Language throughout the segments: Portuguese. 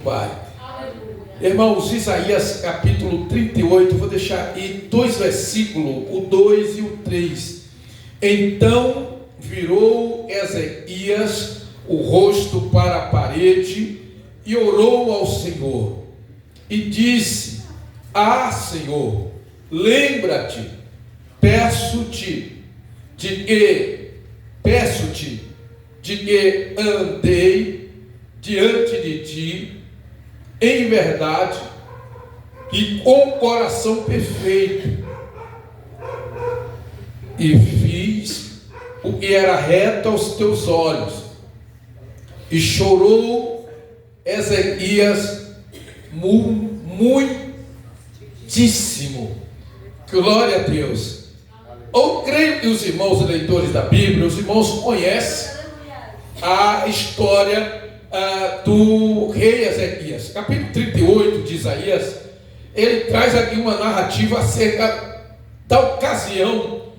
Pai. Irmãos, Isaías capítulo 38, vou deixar aí dois versículos, o 2 e o 3. Então virou Ezequias o rosto para a parede e orou ao Senhor e disse: Ah, Senhor, lembra-te, peço-te de que andei diante de ti em verdade e com coração perfeito, e fiz o que era reto aos teus olhos. E chorou Ezequias muitíssimo. Glória a Deus. Eu creio que os irmãos leitores da Bíblia, os irmãos conhecem a história do rei Ezequias. Capítulo 38 de Isaías, ele traz aqui uma narrativa acerca da ocasião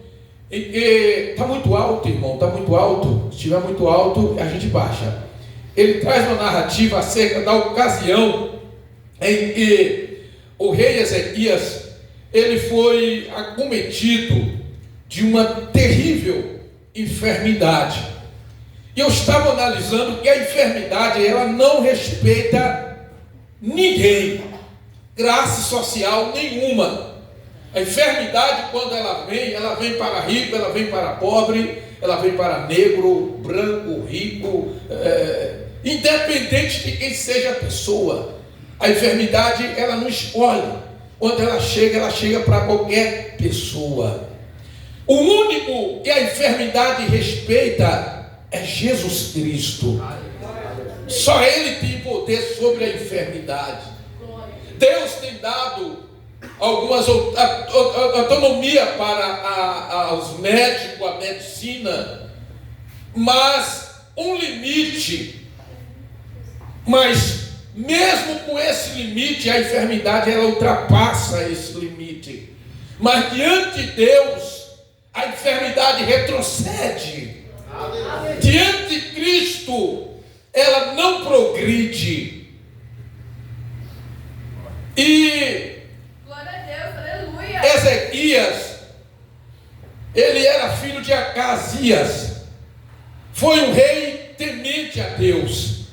em que está muito alto, irmão, está muito alto. Se estiver muito alto, a gente baixa. Ele traz uma narrativa acerca da ocasião em que o rei Ezequias ele foi acometido de uma terrível enfermidade. E eu estava analisando que a enfermidade, ela não respeita ninguém, classe social nenhuma. A enfermidade, quando ela vem para rico, ela vem para pobre, ela vem para negro, branco, rico, independente de quem seja a pessoa. A enfermidade, ela não escolhe. Quando ela chega para qualquer pessoa. O único que a enfermidade respeita é Jesus Cristo. Só Ele tem poder sobre a enfermidade. Deus tem dado algumas autonomia para os médicos, a medicina, mas um limite. Mas mesmo com esse limite, a enfermidade ela ultrapassa esse limite. Mas diante de Deus, a enfermidade retrocede. Diante de Cristo, ela não progride. E glória a Deus, aleluia. Ezequias, ele era filho de Acasias, foi um rei temente a Deus.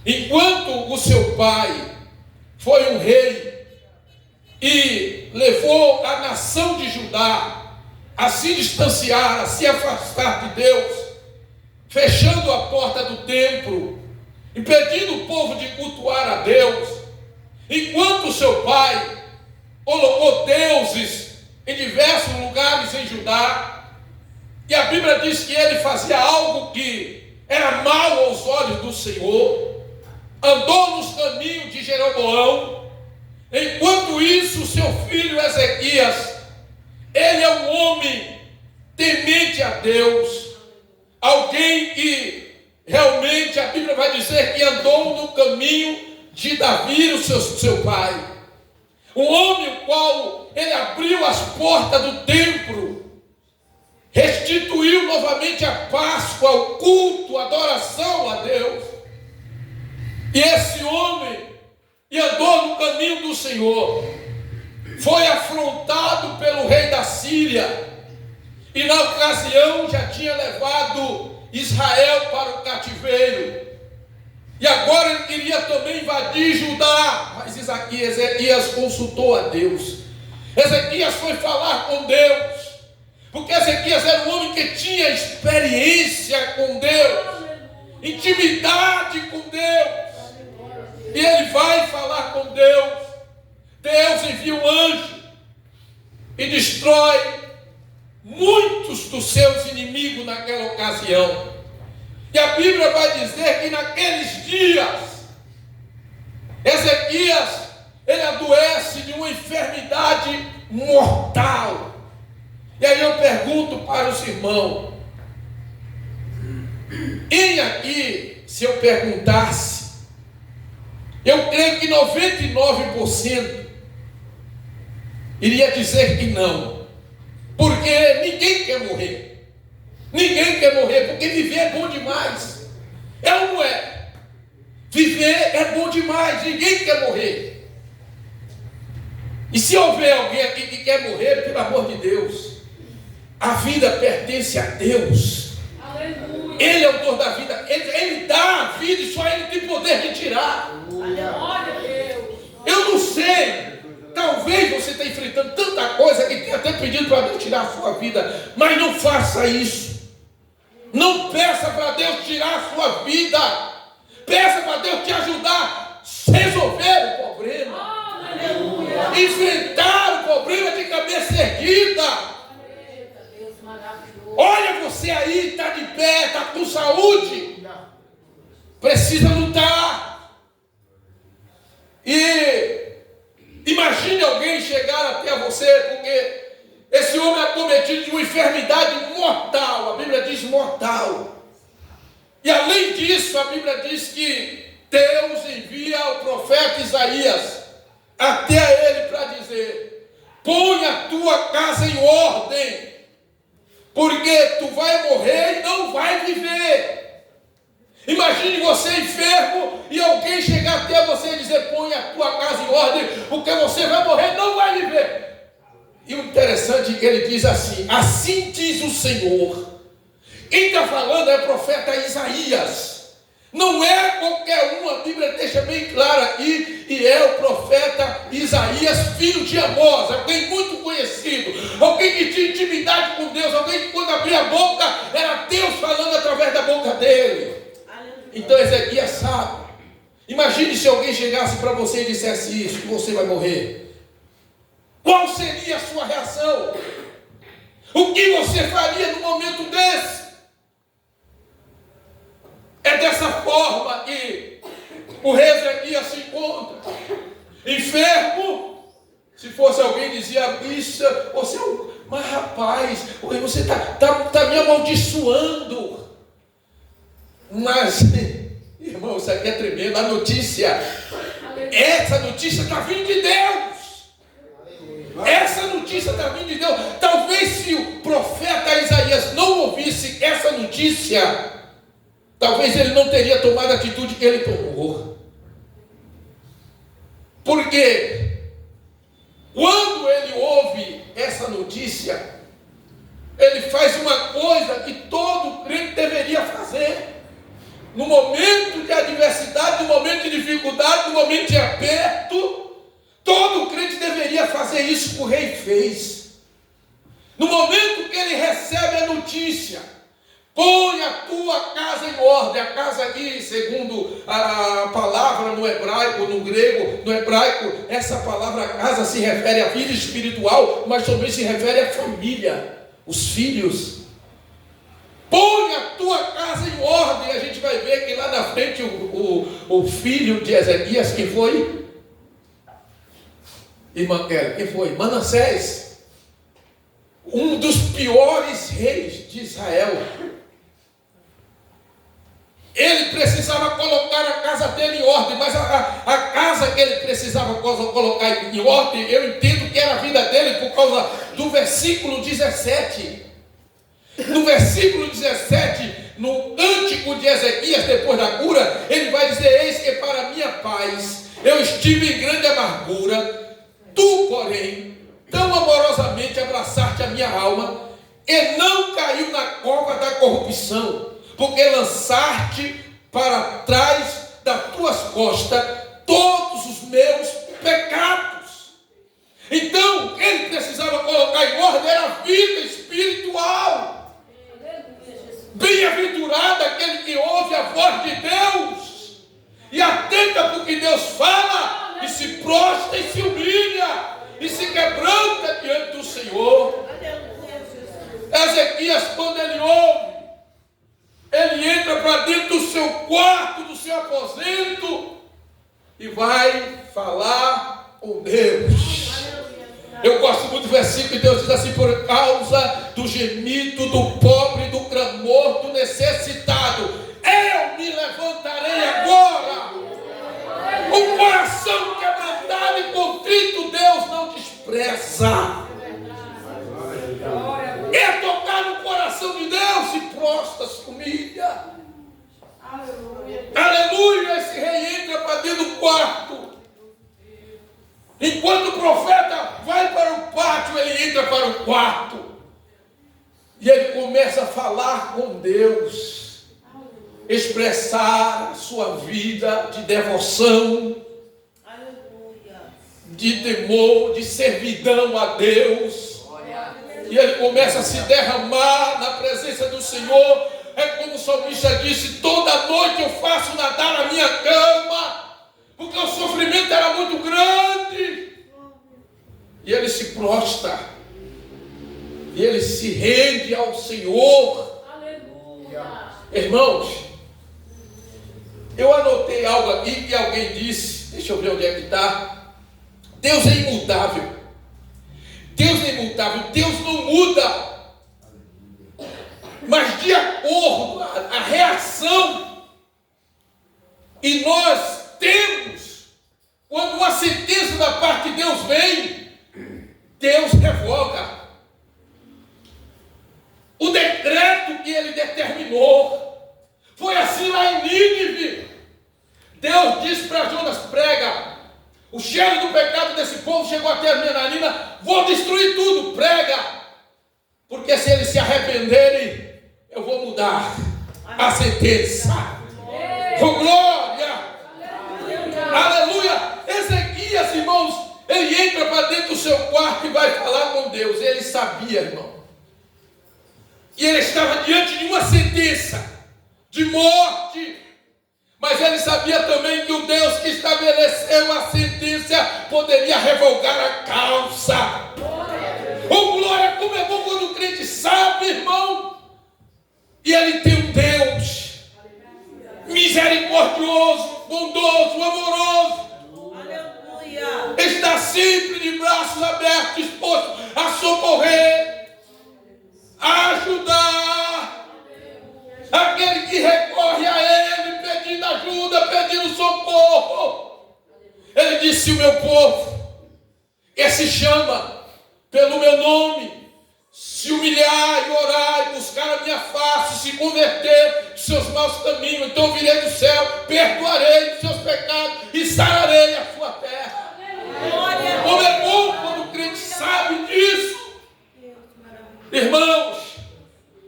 Enquanto o seu pai foi um rei e levou a nação de Judá a se distanciar, a se afastar de Deus, fechando a porta do templo, impedindo o povo de cultuar a Deus, enquanto seu pai colocou deuses em diversos lugares em Judá, e a Bíblia diz que ele fazia algo que era mal aos olhos do Senhor, andou nos caminhos de Jeroboão. Enquanto isso, seu filho Ezequias, ele é um homem temente a Deus, alguém que realmente a Bíblia vai dizer que andou no caminho de Davi, o seu pai. Um homem o qual ele abriu as portas do templo, restituiu novamente a Páscoa, o culto, a adoração a Deus. E esse homem que andou no caminho do Senhor foi afrontado pelo rei da Síria, e na ocasião já tinha levado Israel para o cativeiro, e agora ele queria também invadir Judá. Mas Ezequias consultou a Deus. Ezequias foi falar com Deus, porque Ezequias era um homem que tinha experiência com Deus, intimidade com Deus. E ele vai falar com Deus. Deus envia um anjo e destrói muitos dos seus inimigos naquela ocasião. E a Bíblia vai dizer que naqueles dias, Ezequias, ele adoece de uma enfermidade mortal. E aí eu pergunto para os irmãos, quem aqui, se eu perguntasse, eu creio que 99% iria dizer que não, porque ninguém quer morrer. Ninguém quer morrer, porque viver é bom demais. É ou não é? Viver é bom demais, ninguém quer morrer. E se houver alguém aqui que quer morrer, pelo amor de Deus, a vida pertence a Deus. Aleluia. Ele é o autor da vida, ele dá a vida e só Ele tem poder de tirar. Aleluia. Eu não sei, talvez você esteja enfrentando tanta coisa que tenha até pedido para Deus tirar a sua vida, mas não faça isso. Não peça para Deus tirar a sua vida. Peça para Deus te ajudar a resolver o problema. Aleluia. Enfrentar o problema de cabeça erguida. Olha você aí, está de pé, está com saúde. Precisa lutar. E imagine alguém chegar até você, porque esse homem é acometido de uma enfermidade mortal. A Bíblia diz mortal. E além disso, a Bíblia diz que Deus envia o profeta Isaías até ele para dizer: põe a tua casa em ordem, porque tu vai morrer e não vai viver. Imagine você enfermo e alguém chegar até você e dizer: põe a tua casa em ordem, porque você vai morrer e não vai viver. E o interessante é que ele diz assim: assim diz o Senhor. Quem está falando é o profeta Isaías. Não é qualquer um, a Bíblia deixa bem claro aqui, e é o profeta Isaías, filho de Amós, alguém muito conhecido, alguém que tinha intimidade com Deus, alguém que quando abria a boca, era Deus falando através da boca dele. Então Ezequias sabe. Imagine se alguém chegasse para você e dissesse isso, que você vai morrer. Qual seria a sua reação? O que você faria no momento desse? É dessa forma que o rei Ezequias se encontra. Enfermo. Se fosse alguém dizia: bicha, você é um... Mas rapaz, você está me amaldiçoando. Mas, irmão, isso aqui é tremendo. A notícia, essa notícia está vindo de Deus. Essa notícia está vindo de Deus. Talvez se o profeta Isaías não ouvisse essa notícia, talvez ele não teria tomado a atitude que ele tomou. Porque quando ele ouve essa notícia, ele faz uma coisa que todo crente deveria fazer. No momento de adversidade, no momento de dificuldade, no momento de aperto, todo crente deveria fazer isso que o rei fez. No momento que ele recebe a notícia: põe a tua casa em ordem. A casa aqui, segundo a palavra no hebraico, no grego, no hebraico, essa palavra casa se refere à vida espiritual, mas também se refere à família, os filhos. Põe a tua casa em ordem. A gente vai ver que lá na frente o filho de Ezequias, quem foi? Irmã Kelly, quem foi? Manassés, um dos piores reis de Israel. Ele precisava colocar a casa dele em ordem, mas a casa que ele precisava colocar em ordem, eu entendo que era a vida dele, por causa do versículo 17. No versículo 17, no cântico de Ezequias, depois da cura, ele vai dizer: eis que para minha paz eu estive em grande amargura, tu, porém, tão amorosamente abraçaste a minha alma, e não caiu na cova da corrupção, porque lançaste para trás das tuas costas todos os meus pecados. Então, ele precisava colocar em ordem era a vida espiritual. Bem-aventurado aquele que ouve a voz de Deus e atenta para o que Deus fala, e se prostra e se humilha e se quebranta diante do Senhor. Ezequias, quando ele ouve, ele entra para dentro do seu quarto, do seu aposento, e vai falar com Deus. Eu gosto muito do versículo que Deus diz assim: por causa do gemido do pobre, do clamor do necessitado, eu me levantarei agora. O coração quebrantado e contrito Deus não despreza. É tocar no coração de Deus, se prostra, se humilha. Aleluia! Esse rei entra para dentro do quarto. Enquanto o profeta vai para o pátio, ele entra para o quarto. E ele começa a falar com Deus. Expressar a sua vida de devoção, de temor, de servidão a Deus. E ele começa a se derramar na presença do Senhor. É como o salmista disse: toda noite eu faço nadar na minha cama, porque o sofrimento era muito grande. E ele se prostra, e ele se rende ao Senhor. Aleluia. Irmãos, eu anotei algo aqui que alguém disse, deixa eu ver onde é que está. Deus é imutável. Deus é imutável, Deus não muda. Mas de acordo a reação e nós temos, quando uma sentença da parte de Deus vem, Deus revoga o decreto que ele determinou. Foi assim lá em Nínive. Deus disse para Jonas: prega. O cheiro do pecado desse povo chegou até a minha narina. Vou destruir tudo, prega. Porque se eles se arrependerem, eu vou mudar a sentença. Com glória. Aleluia. Ezequias, irmãos, ele entra para dentro do seu quarto e vai falar com Deus. Ele sabia, irmão, e ele estava diante de uma sentença de morte. Mas ele sabia também que o Deus que estabeleceu a sentença poderia revogar a causa. Oh, glória, como é bom quando o crente sabe, irmão. E ele tem um Deus misericordioso, bondoso, amoroso. Aleluia. Está sempre de braços abertos, disposto a socorrer, a ajudar aquele que recorre a ele, pedindo ajuda, pedindo socorro. Ele disse: o meu povo, que se chama pelo meu nome, se humilhar e orar e buscar a minha face, se converter dos seus maus caminhos, então virei do céu, perdoarei dos seus pecados e sararei a sua terra. Como é bom quando o crente sabe disso. Irmãos,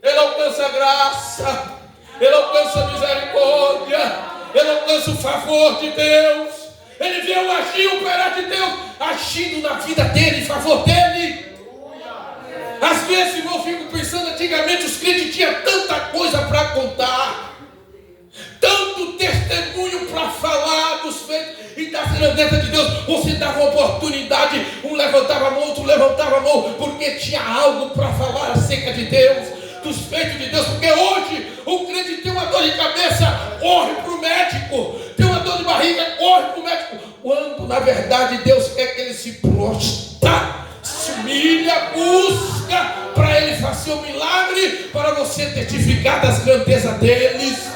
ele alcança a graça, ele alcança a misericórdia, ele alcança o favor de Deus. Ele vê o agir, o operar de Deus agindo na vida dele, em favor dele. Às vezes, irmão, eu fico pensando, antigamente os crentes tinham tanta coisa para contar, tanto testemunho para falar dos feitos e da grandeza de Deus. Você dava uma oportunidade, um levantava a mão, outro levantava a mão, porque tinha algo para falar acerca de Deus, dos feitos de Deus. Porque hoje o crente tem uma dor de cabeça, corre para o médico, tem uma dor de barriga, corre para o médico, quando na verdade Deus quer que ele se prostra, se humilha, busca para ele fazer um milagre, para você testificar das grandezas deles.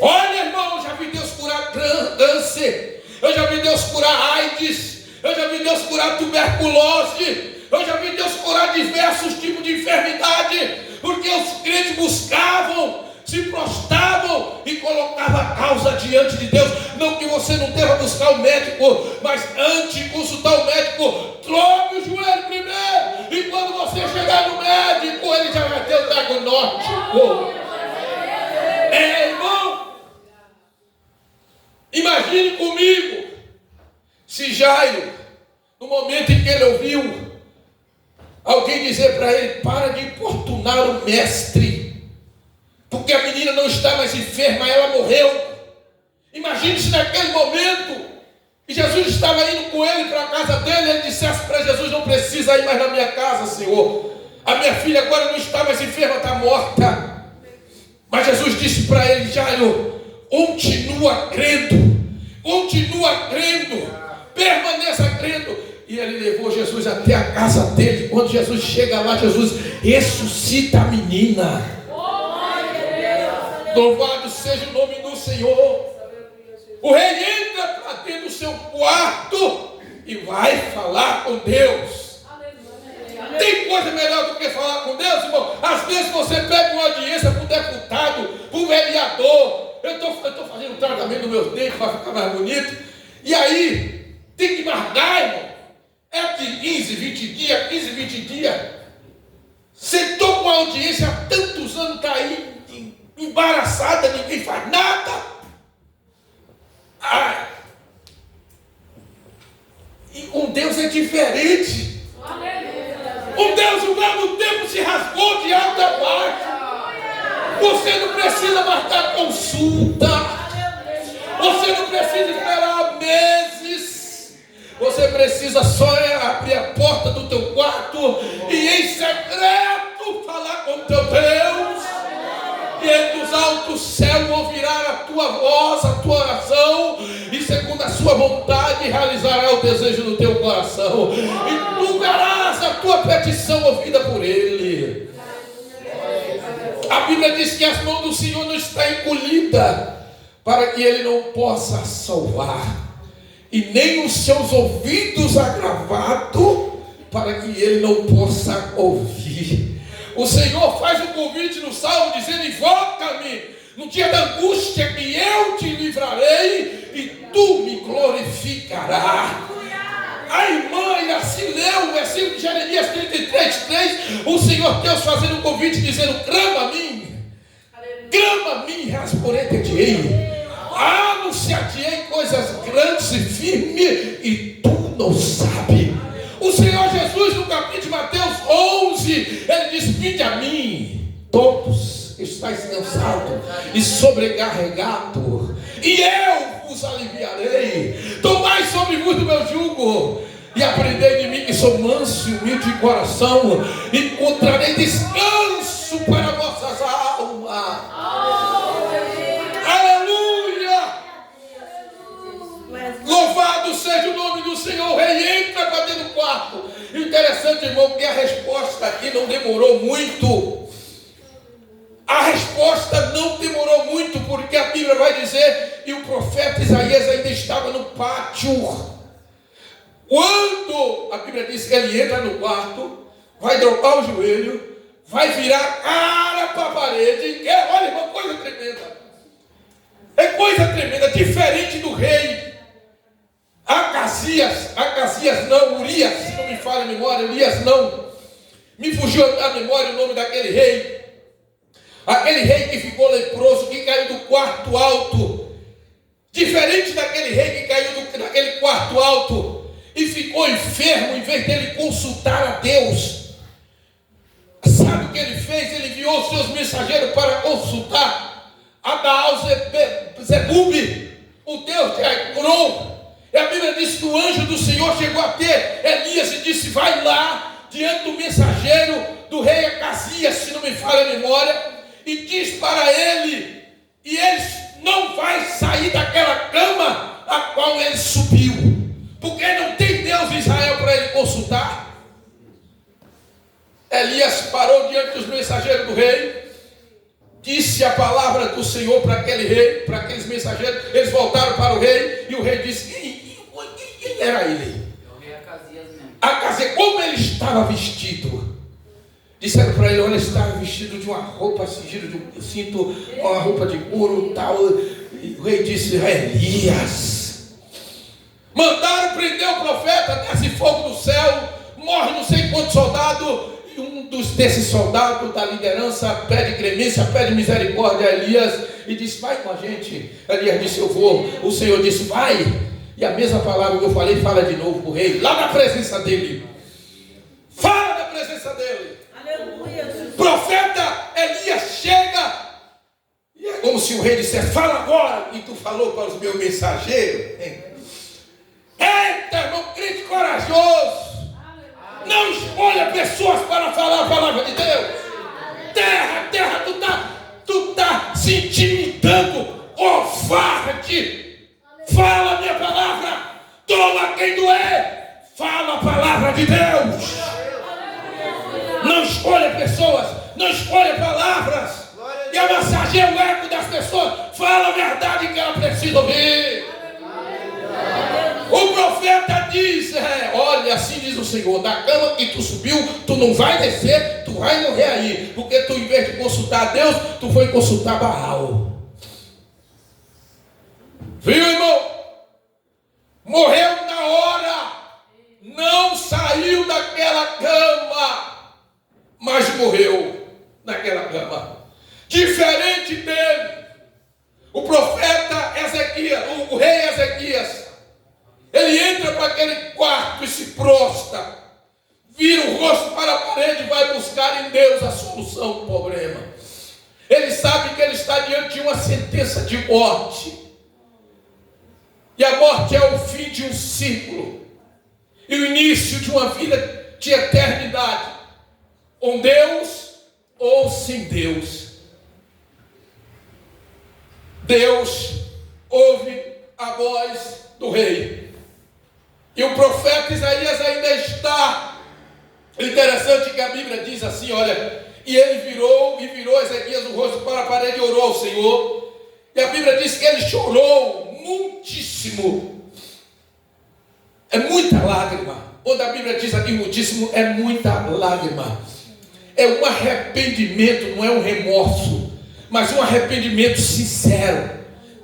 Olha, irmão, eu já vi Deus curar câncer, eu já vi Deus curar AIDS, eu já vi Deus curar tuberculose, eu já vi Deus curar diversos tipos de enfermidade, porque os crentes buscavam, se prostravam e colocavam a causa diante de Deus. Não que você não deva buscar o médico, mas antes de consultar o médico, troque o joelho primeiro, e quando você chegar no médico, ele já vai ter o diagnóstico. Irmão, imagine comigo se Jairo, no momento em que ele ouviu alguém dizer para ele: para de importunar o mestre, porque a menina não está mais enferma, ela morreu. Imagine se naquele momento, e Jesus estava indo com ele para a casa dele, ele dissesse para Jesus: não precisa ir mais na minha casa, Senhor, a minha filha agora não está mais enferma, está morta. Mas Jesus disse para ele: Jairo, continua crendo, permaneça crendo. E ele levou Jesus até a casa dele. Quando Jesus chega lá, Jesus ressuscita a menina. Louvado seja o nome do Senhor. O rei entra para dentro do seu quarto e vai falar com Deus. Tem coisa melhor do que falar com Deus, irmão? Às vezes você pega uma audiência para o deputado, para o vereador, um tratamento nos meus dentes para ficar mais bonito. E aí, tem que marcar, irmão. É de 15, 20 dias, 15, 20 dias. Sentou com a audiência há tantos anos, está aí embaraçada, ninguém faz nada. Ai. E com Deus é diferente. Com Deus o véu do tempo se rasgou de alto a baixo. Você não precisa marcar consulta. Você não precisa esperar meses. Você precisa só abrir a porta do teu quarto e em secreto falar com teu Deus. E ele dos altos céus ouvirá a tua voz, a tua oração, e segundo a sua vontade realizará o desejo do teu coração. E tu verás a tua petição ouvida por ele. A Bíblia diz que as mãos do Senhor não estão encolhidas para que ele não possa salvar, e nem os seus ouvidos agravados para que ele não possa ouvir. O Senhor faz um convite no Salmo dizendo: invoca-me no dia da angústia, que eu te livrarei e tu me glorificarás. A irmã assim leu o versículo de Jeremias 33:3, o Senhor Deus fazendo um convite dizendo: clama a mim, responder-te-ei. Anunciar-te-ei coisas grandes e firmes e tu não sabes. O Senhor Jesus, no capítulo de Mateus 11, ele diz: vinde a mim, todos estáis cansados e sobrecarregados, e eu vos aliviarei. Tomai sobre vos do meu jugo e aprendei de mim, que sou manso e humilde de coração, e encontrarei descanso para vossas almas. Aleluia! Louvado seja o nome do Senhor. O rei entra para dentro do quarto. Interessante, irmão, que a resposta aqui não demorou muito. A resposta não demorou muito, porque a Bíblia vai dizer, e o profeta Isaías ainda estava no pátio. Quando a Bíblia diz que ele entra no quarto, vai dobrar o joelho, vai virar a cara para a parede. Olha, irmão, coisa tremenda. É coisa tremenda, diferente do rei Acasias não, Urias, se não me falha a memória, Urias não. Me fugiu da memória o nome daquele rei. Aquele rei que ficou leproso, que caiu do quarto alto. Diferente daquele rei que caiu daquele quarto alto e ficou enfermo, em vez dele consultar a Deus. Sabe o que ele fez? Ele enviou os seus mensageiros para consultar a Baal-zebub, o Deus de Ecrom. E a Bíblia diz que o anjo do Senhor chegou a ter Elias e disse: vai lá diante do mensageiro do rei Acasias, se não me falha a memória, e diz para ele, e ele não vai sair daquela cama a qual ele subiu, porque não tem Deus em Israel para ele consultar. Elias parou diante dos mensageiros do rei, disse a palavra do Senhor para aquele rei, para aqueles mensageiros. Eles voltaram para o rei, e o rei disse: quem era ele? O rei Acasias mesmo. Acasias, como ele estava vestido? Disseram para ele: olha, ele estava vestido de uma roupa, cingido de um cinto, uma roupa de couro, tal. E o rei disse: Elias. Mandaram prender o profeta, desce fogo do céu, morre não sei quantos soldados. E um desses soldados da liderança pede clemência, pede misericórdia a Elias e diz: vai com a gente. Elias disse: eu vou. O Senhor disse: vai. E a mesma palavra que eu falei, fala de novo para o rei, lá na presença dele. Fala na presença dele. Aleluia. Profeta Elias chega, e é como se o rei dissesse: fala agora, e tu falou para os meus mensageiros. Eita, irmão, crente corajoso. Não escolha pessoas para falar a palavra de Deus. Terra, tu tá se intimidando, covarde. Fala a minha palavra, toma quem doer, fala a palavra de Deus. Não escolha pessoas, não escolha palavras, e amassageia o eco das pessoas. Fala a verdade que ela precisa ouvir. O profeta diz: olha, assim diz o Senhor, da cama que tu subiu, tu não vai descer, tu vai morrer aí, porque tu, em vez de consultar a Deus, tu foi consultar Baal. Viu, irmão? Morreu na hora. Não saiu daquela cama, mas morreu naquela cama. Diferente dele, o profeta Ezequias, o rei Ezequias, ele entra para aquele quarto e se prostra, vira o rosto para a parede e vai buscar em Deus a solução do problema. Ele sabe que ele está diante de uma sentença de morte. E a morte é o fim de um ciclo. E o início de uma vida de eternidade. Com Deus ou sem Deus. Deus ouve a voz do rei. E o profeta Isaías ainda está. Interessante que a Bíblia diz assim, olha, e ele virou Ezequias o rosto para a parede e orou ao Senhor. E a Bíblia diz que ele chorou muitíssimo. É muita lágrima. Quando a Bíblia diz aqui muitíssimo, é muita lágrima. É um arrependimento, não é um remorso, mas um arrependimento sincero,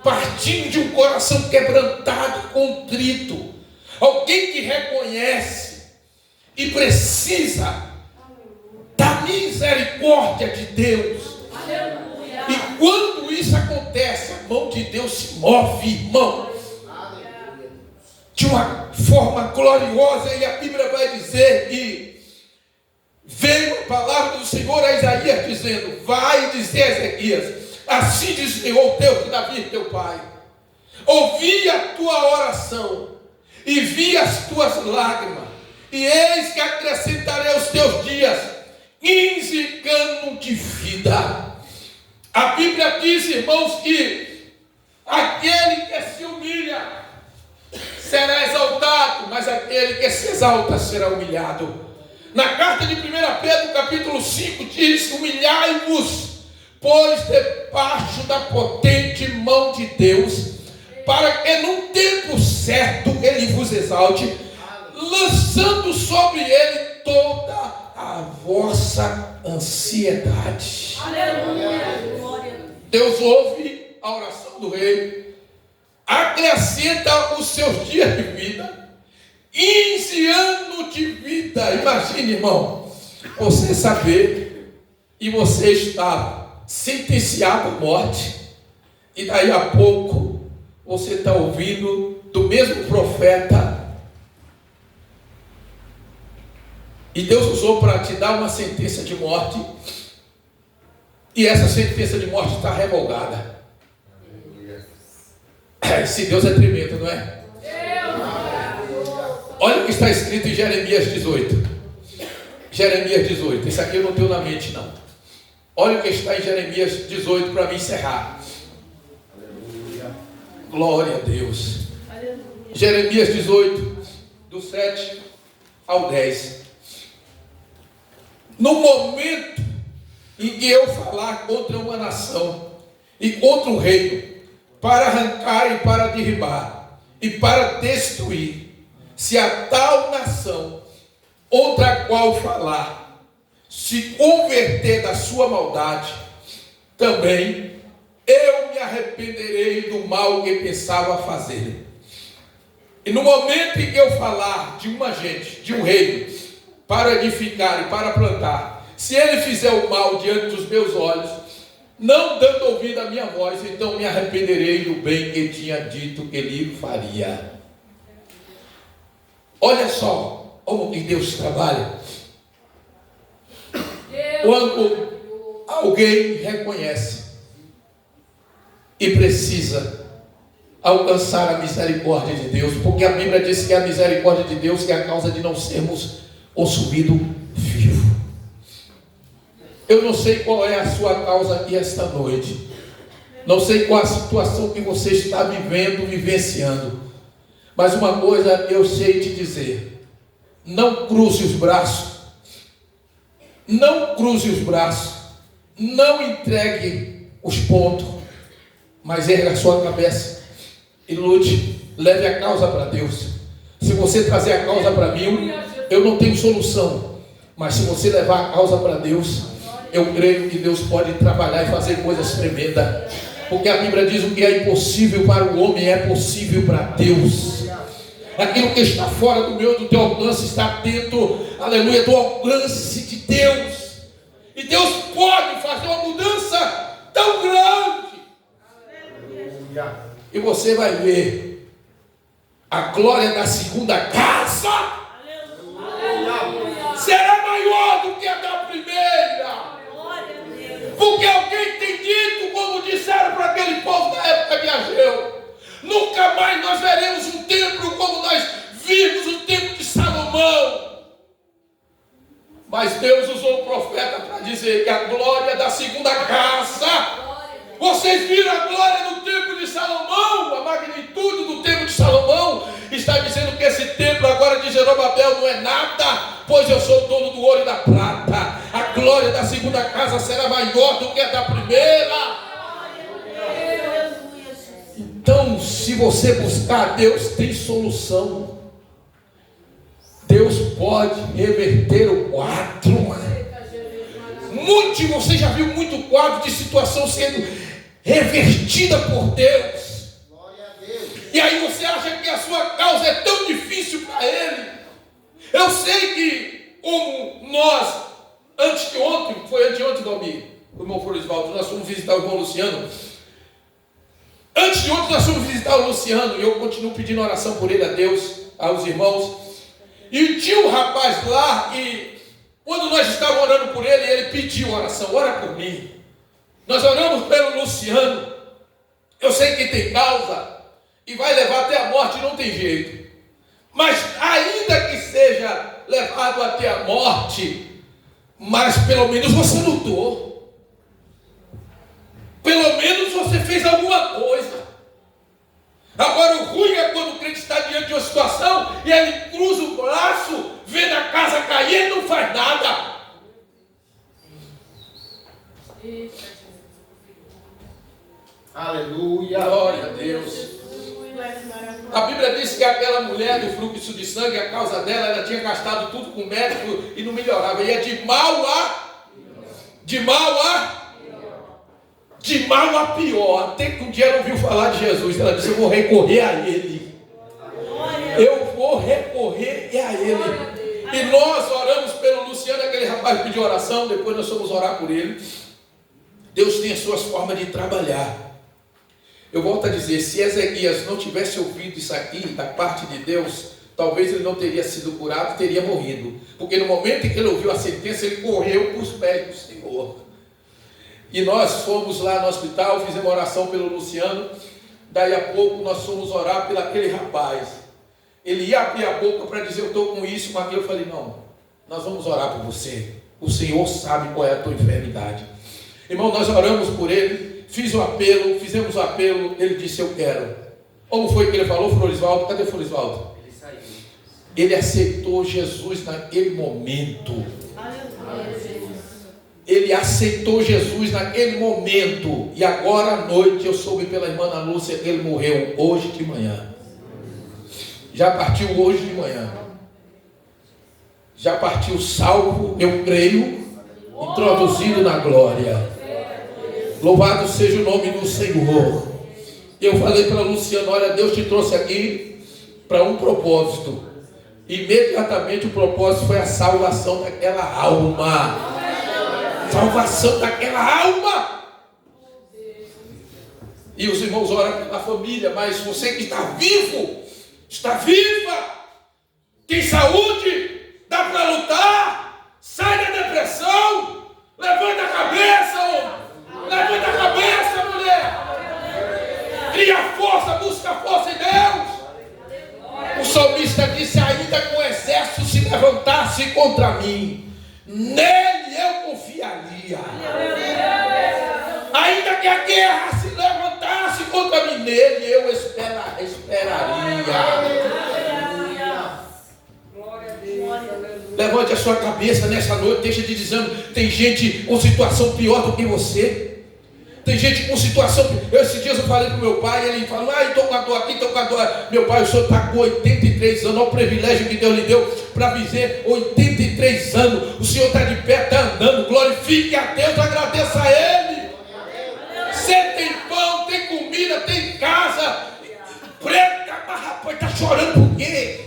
partindo de um coração quebrantado, contrito. Alguém que reconhece e precisa da misericórdia de Deus. Aleluia. E quando isso acontece, a mão de Deus se move, irmão, de uma forma gloriosa. E a Bíblia vai dizer que veio a palavra do Senhor a Isaías dizendo: vai dizer a Ezequias, assim diz o Senhor teu, Davi teu pai, ouvi a tua oração e vi as tuas lágrimas, e eis que acrescentarei aos teus dias 15 anos de vida. A Bíblia diz, irmãos, que aquele que se humilha será exaltado, mas aquele que se exalta será humilhado. Na carta de 1 Pedro, capítulo 5, diz: humilhai-vos, pois debaixo da potente mão de Deus, para que no tempo certo ele vos exalte, lançando sobre ele toda a vossa ansiedade. Aleluia. Deus ouve a oração do rei, acrescenta os seus dias de vida, 15 anos de vida. Imagine, irmão, você saber e você está sentenciado à morte, e daí a pouco você está ouvindo do mesmo profeta, e Deus usou para te dar uma sentença de morte, e essa sentença de morte está revogada. Esse Deus é tremendo, não é? Olha o que está escrito em Jeremias 18. Jeremias 18. Isso aqui eu não tenho na mente, não. Olha o que está em Jeremias 18 para me encerrar. Glória a Deus. Aleluia. Jeremias 18, do 7 ao 10. No momento em que eu falar contra uma nação e contra um reino, para arrancar e para derribar e para destruir, se a tal nação, contra a qual falar, se converter da sua maldade, também eu me arrependerei do mal que pensava fazer. E no momento em que eu falar de uma gente, de um reino, para edificar e para plantar, se ele fizer o mal diante dos meus olhos, não dando ouvido à minha voz, então me arrependerei do bem que tinha dito que ele faria. Olha só como que Deus trabalha. Quando alguém reconhece e precisa alcançar a misericórdia de Deus, porque a Bíblia diz que a misericórdia de Deus é a causa de não sermos consumidos vivos. Eu não sei qual é a sua causa aqui esta noite, não sei qual a situação que você está vivendo, vivenciando, mas uma coisa eu sei te dizer: não cruze os braços, não cruze os braços, não entregue os pontos, mas erga a sua cabeça e lute, leve a causa para Deus. Se você trazer a causa para mim, eu não tenho solução, mas se você levar a causa para Deus, eu creio que Deus pode trabalhar e fazer coisas tremendas, Porque a Bíblia diz: o que é impossível para o homem é possível para Deus. Aquilo que está fora do meu, do teu alcance, está dentro, aleluia, do alcance de Deus. E Deus pode fazer uma mudança tão grande. E você vai ver a glória da segunda casa será maior do que a da primeira. Porque alguém tem dito, como disseram para aquele povo da época de Ageu: nunca mais nós veremos um templo como nós vimos o templo de Salomão. Mas Deus usou o profeta para dizer que a glória da segunda casa, vocês viram a glória do templo de Salomão, a magnitude do templo de Salomão, está dizendo que esse templo agora de Zorobabel não é nada, pois eu sou o dono do ouro e da prata. A glória da segunda casa será maior do que a da primeira. Então, se você buscar, Deus tem solução. Deus pode reverter o quadro. Você já viu muito quadro de situação sendo revertida por Deus. E aí você acha que a sua causa é tão difícil para Ele. Eu sei que, como nós, anteontem, Domingo, o irmão Florisvaldo, nós fomos visitar o irmão Luciano. Antes de ontem nós fomos visitar o Luciano, e eu continuo pedindo oração por ele a Deus, aos irmãos. E tinha um rapaz lá, e quando nós estávamos orando por ele, ele pediu oração: ora por mim. Nós oramos pelo Luciano. Eu sei que tem causa, e vai levar até a morte, não tem jeito. Mas ainda que seja levado até a morte, mas pelo menos você lutou. Pelo menos você fez alguma coisa. Agora o ruim é quando o crente está diante de uma situação e ele cruza o braço, vê a casa cair e não faz nada. Aleluia. Glória a Deus. A Bíblia diz que aquela mulher do fluxo de sangue, a causa dela, ela tinha gastado tudo com médico e não melhorava. Ia de mal a pior, até que um dia ela ouviu falar de Jesus. Ela disse: eu vou recorrer a Ele. Eu vou recorrer a Ele. E nós oramos pelo Luciano, aquele rapaz pediu oração, depois nós fomos orar por ele. Deus tem as suas formas de trabalhar. Eu volto a dizer, se Ezequias não tivesse ouvido isso aqui da parte de Deus, talvez ele não teria sido curado, teria morrido. Porque no momento em que ele ouviu a sentença, ele correu para os pés do Senhor. E nós fomos lá no hospital, fizemos oração pelo Luciano. Daí a pouco nós fomos orar pelo aquele rapaz. Ele ia abrir a boca para dizer: eu estou com isso, com aquilo. Eu falei: não, nós vamos orar por você. O Senhor sabe qual é a tua enfermidade. Irmão, nós oramos por ele, fizemos o apelo. Ele disse: eu quero. Como foi que ele falou, Florisvaldo? Cadê Florisvaldo? Ele saiu. Ele aceitou Jesus naquele momento. Ele aceitou Jesus naquele momento. E agora à noite eu soube pela irmã Ana Lúcia que ele morreu hoje de manhã. Já partiu hoje de manhã. Já partiu salvo, eu creio, introduzido na glória. Louvado seja o nome do Senhor. Eu falei para Luciano: olha, Deus te trouxe aqui para um propósito. Imediatamente o propósito foi a salvação daquela alma. Salvação daquela alma. E os irmãos oram pela família, mas você que está vivo, está viva, tem saúde, dá para lutar, sai da depressão, levanta a cabeça, homem, levanta a cabeça, mulher, cria força, busca força em Deus. O salmista disse: ainda que o exército se levantasse contra mim, nele eu confiaria. Ainda que a guerra se levantasse contra mim, nele eu esperaria. Levante a sua cabeça nessa noite, deixa de desânimo. Tem gente com situação pior do que você. Tem gente com situação. Esses dias eu falei para o meu pai, ele falou: estou com a dor aqui, estou com a dor. Meu pai, o senhor está com 83 anos, olha o privilégio que Deus lhe deu para viver 83 anos. O senhor está de pé, está andando. Glorifique a Deus, agradeça a Ele. Você tem pão, comida, tem casa. Prega, mas rapaz, está chorando por quê?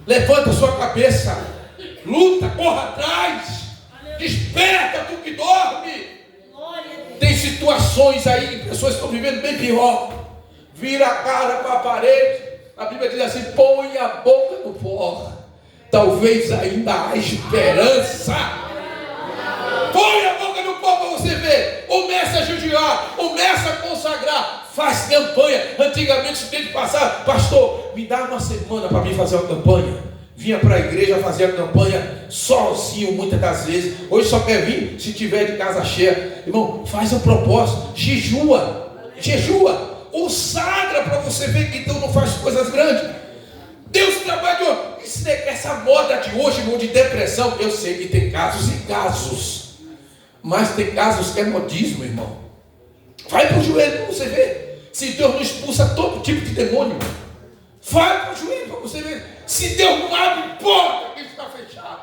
Levanta sua cabeça, luta, corra atrás, desperta tu que dorme. Tem situações aí, pessoas estão vivendo bem pior. Vira a cara para a parede. A Bíblia diz assim: põe a boca no pó. Talvez ainda há esperança. Põe a boca no pó para você ver. Começa a jejuar, começa a consagrar, faz campanha. Antigamente você tem que passar: pastor, me dá uma semana para mim fazer uma campanha. Vinha para a igreja fazer a campanha sozinho muitas das vezes. Hoje só quer vir se tiver de casa cheia. Irmão, faz um propósito, jejua, consagra para você ver que Deus não faz coisas grandes. Deus trabalhou. Essa moda de hoje, irmão, de depressão, eu sei que tem casos e casos, mas tem casos que é modismo, irmão. Vai para o joelho para você ver se Deus não expulsa todo tipo de demônio. Vai para o joelho para você ver se Deus não abre porta que está fechada.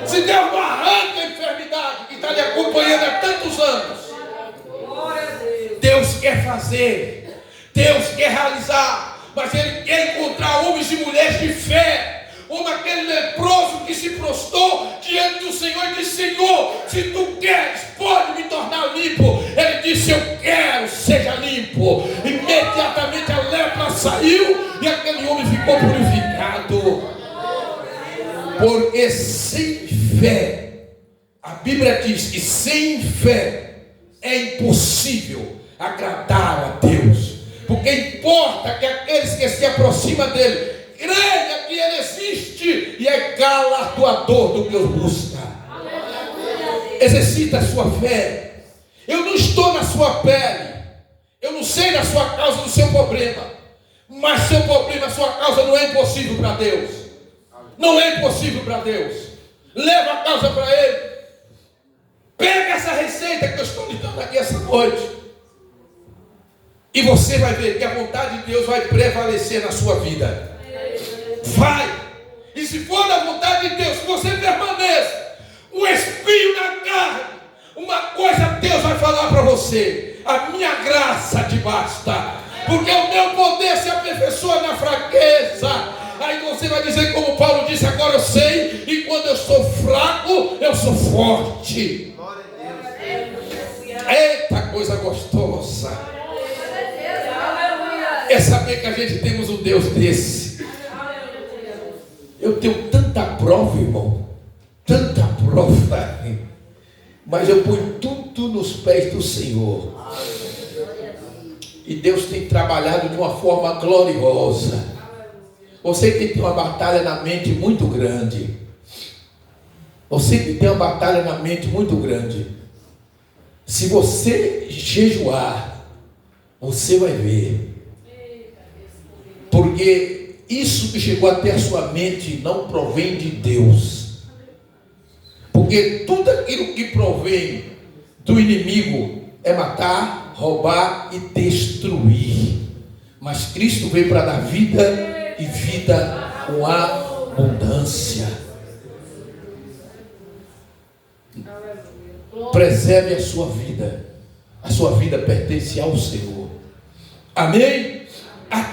Se Deus não arranca a enfermidade que está lhe acompanhando há tantos anos. Deus quer fazer, Deus quer realizar, mas Ele quer encontrar homens e mulheres de fé, como aquele leproso que se prostrou diante do Senhor e disse: Senhor, se tu queres, pode me tornar limpo. Ele disse: eu quero, seja limpo. Imediatamente a lepra saiu e aquele homem ficou purificado. Porque sem fé, a Bíblia diz que sem fé é impossível agradar a Deus. Porque importa que aqueles que se aproximam dele creia que Ele existe e é galardoador do que os busca. Exercita a sua fé. Eu não estou na sua pele, eu não sei da sua causa, do seu problema, mas seu problema, sua causa não é impossível para Deus. Não é impossível para Deus. Leva a causa para Ele. Pega essa receita que eu estou lhe dando aqui essa noite, e você vai ver que a vontade de Deus vai prevalecer na sua vida. Vai. E se for da vontade de Deus, você permaneça. O espinho na carne, uma coisa Deus vai falar para você: a minha graça te basta, porque o meu poder se aperfeiçoa na fraqueza. Aí você vai dizer como Paulo disse: agora eu sei, e quando eu sou fraco, eu sou forte. Eita, coisa gostosa é saber que a gente temos um Deus desse. Eu tenho tanta prova, irmão, tanta prova, mas eu ponho tudo nos pés do Senhor. E Deus tem trabalhado de uma forma gloriosa. Você que tem uma batalha na mente muito grande, você que tem uma batalha na mente muito grande, se você jejuar, você vai ver. Porque isso que chegou até a sua mente não provém de Deus. Porque tudo aquilo que provém do inimigo é matar, roubar e destruir. Mas Cristo veio para dar vida e vida com abundância. Preserve a sua vida. A sua vida pertence ao Senhor. Amém?